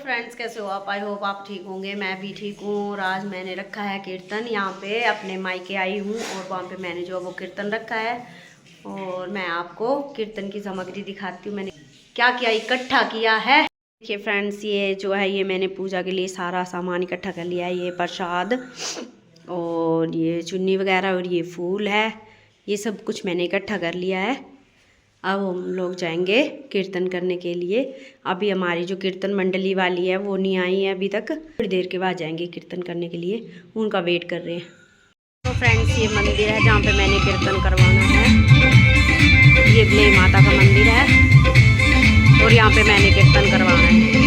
Friends, कैसे हो आप? आई होप आप ठीक होंगे। मैं भी ठीक हूँ। और आज मैंने रखा है कीर्तन। यहाँ पे अपने मायके आई हूँ और वहाँ पे मैंने जो वो कीर्तन रखा है और मैं आपको कीर्तन की सामग्री दिखाती हूँ। मैंने क्या क्या इकट्ठा किया है। देखिए फ्रेंड्स, ये जो है ये मैंने पूजा के लिए सारा सामान इकट्ठा कर लिया है। ये प्रसाद और ये चुन्नी वगैरह और ये फूल है, ये सब कुछ मैंने इकट्ठा कर लिया है। अब हम लोग जाएंगे कीर्तन करने के लिए। अभी हमारी जो कीर्तन मंडली वाली है वो नहीं आई है अभी तक। थोड़ी देर के बाद जाएंगे कीर्तन करने के लिए, उनका वेट कर रहे हैं। तो फ्रेंड्स, ये मंदिर है जहाँ पे मैंने कीर्तन करवाना है। ये ब्ले माता का मंदिर है और यहाँ पे मैंने कीर्तन करवाना है।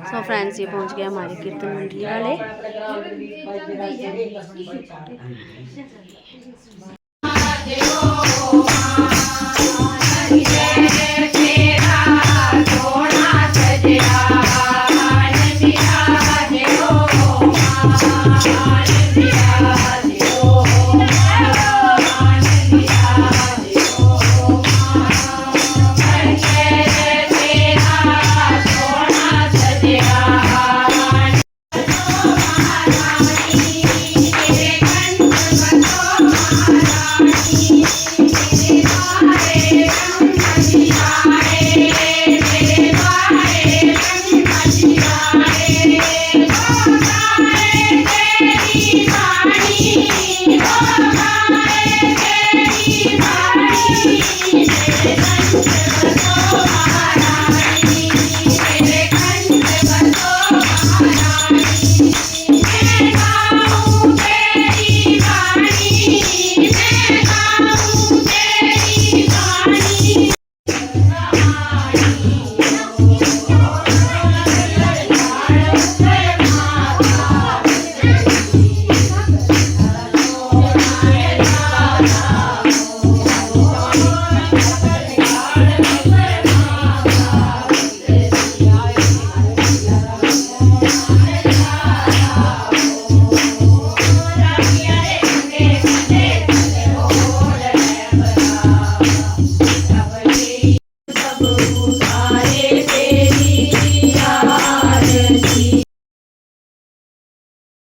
सो फ्रेंड्स, ये पहुंच गए हमारे कीर्तन मंडली वाले।